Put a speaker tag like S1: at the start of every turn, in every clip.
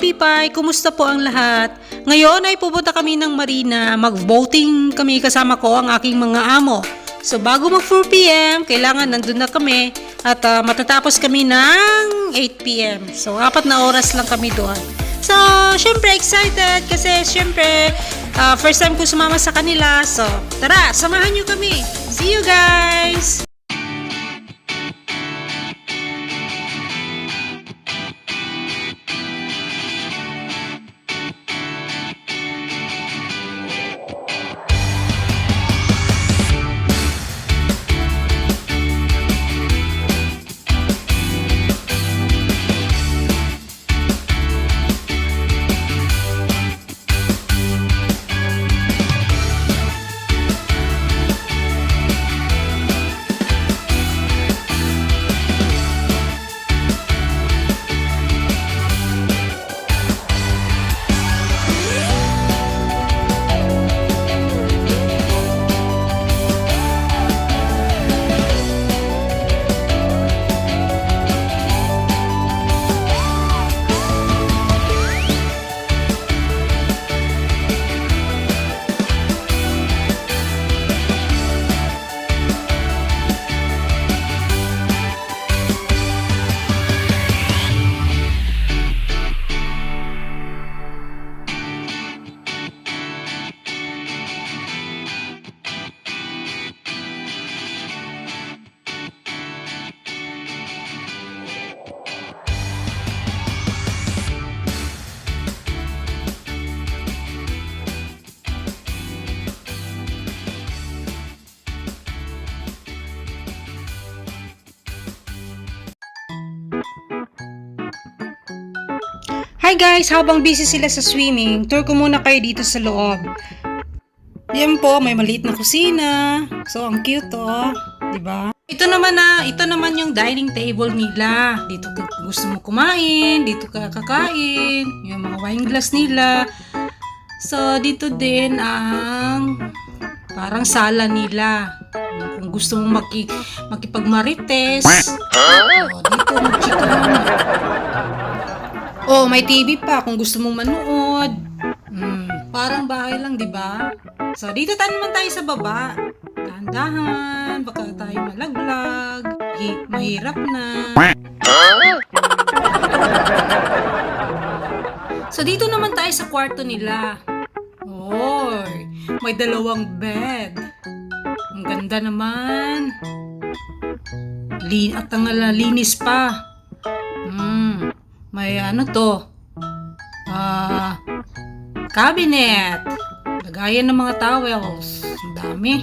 S1: Pipay, kumusta po ang lahat? Ngayon ay pupunta kami ng marina, mag-voting kami kasama ko ang aking mga amo. So bago mag 4 PM, kailangan nandun na kami at matatapos kami ng 8 PM. So 4 na oras lang kami doon. So syempre excited kasi syempre first time ko sumama sa kanila. So tara, samahan nyo kami. See you guys! Hi guys! Habang busy sila sa swimming, tour ko muna kayo dito sa loob. Yan po, may maliit na kusina. So, ang cute oh. Diba? Ito naman yung dining table nila. Dito ka gusto mo kumain, dito ka kakain. Yung mga wine glass nila. So, dito din ang parang sala nila. Kung gusto mong makipagmarites. Dito magchikan. Oh, may TV pa kung gusto mong manood. Parang bahay lang, 'di ba? So, dito naman tayo sa baba. Dahan-dahan, baka tayo malaglag. Mahirap na. So, dito naman tayo sa kwarto nila. Oh, may 2 bed. Ang ganda naman. At ang linis pa. May ano to? Cabinet. Lagayan ng mga towels. Ang dami.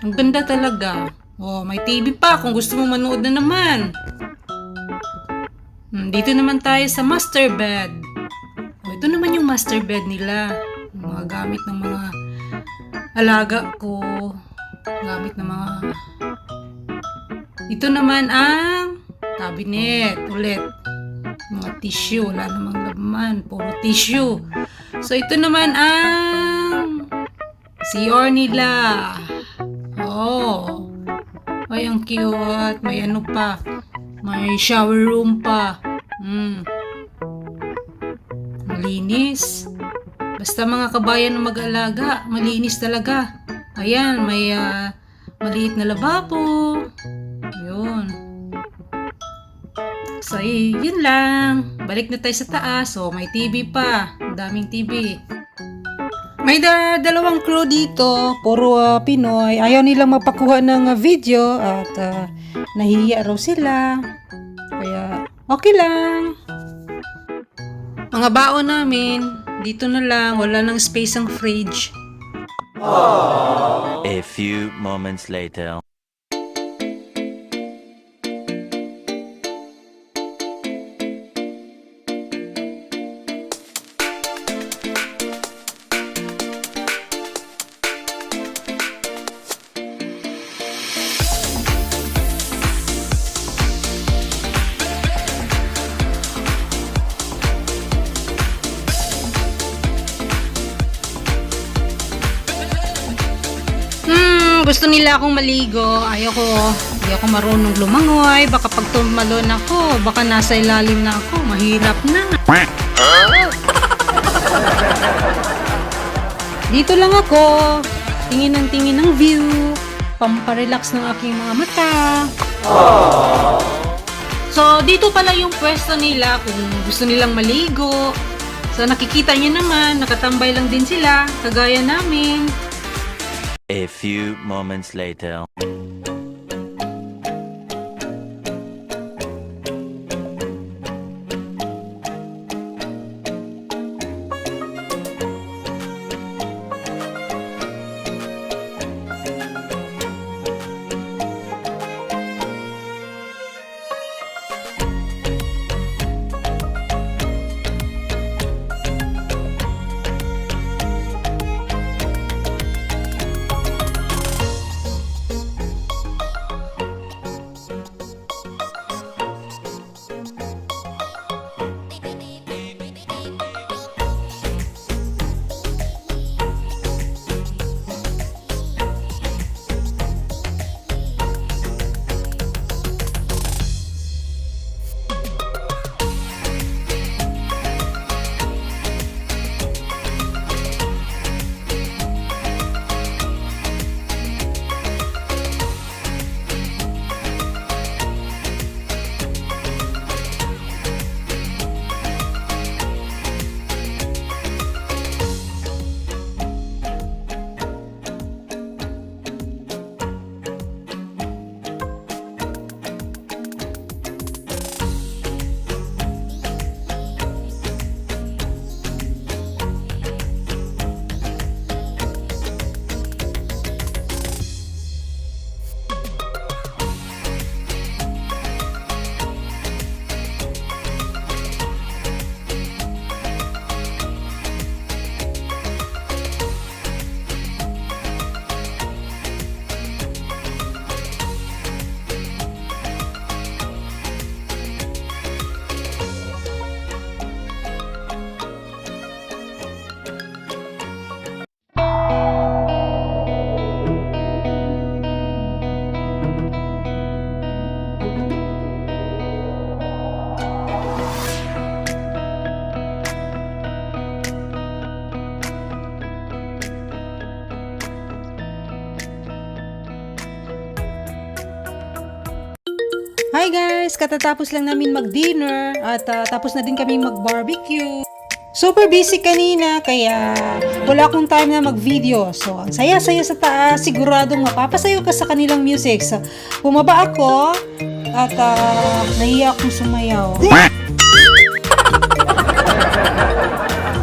S1: Ang ganda talaga. Oh, may TV pa kung gusto mo manood na naman. Dito naman tayo sa master bed. Oh, ito naman yung master bed nila. Mga gamit ng mga alaga ko. Gamit ng mga... Ito naman ang cabinet ulit. Mga tissue. Wala namang laman. Puro tissue. So, ito naman ang CR nila. Oh. Ay, ang cute. May ano pa. May shower room pa. Malinis. Basta mga kabayan na mag-alaga, malinis talaga. Ayan, may maliit na lababo. Yun. So, yun lang. Balik na tayo sa taas. So, may TV pa. Ang daming TV. May 2 crew dito. Puro Pinoy. Ayaw nilang mapakuha ng video. At nahihiya raw sila. Kaya, okay lang. Mga baon namin. Dito na lang. Wala nang space ang fridge.
S2: A few moments later.
S1: Gusto nila akong maligo. Ayoko. Hindi ako marunong lumangoy. Baka pag tumalon ako, baka nasa ilalim na ako. Mahirap na. Dito lang ako. Tingin ng view. Pamparelax ng aking mga mata. So, dito pala yung pwesto nila kung gusto nilang maligo. So, nakikita niyo naman, nakatambay lang din sila, kagaya namin.
S2: A few moments later.
S1: Hi guys! Katatapos lang namin mag-dinner at tapos na din kami mag-barbecue. Super busy kanina kaya wala akong time na mag-video. So, ang saya-saya sa taas, siguradong mapapasayo ka sa kanilang music. So, bumaba ako at nahiya akong sumayaw.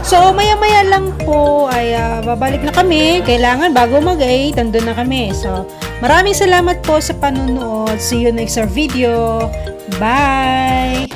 S1: So, maya-maya lang po ay babalik na kami. Kailangan bago mag-8, andun na kami. So, maraming salamat po sa panonood. See you next video. Bye!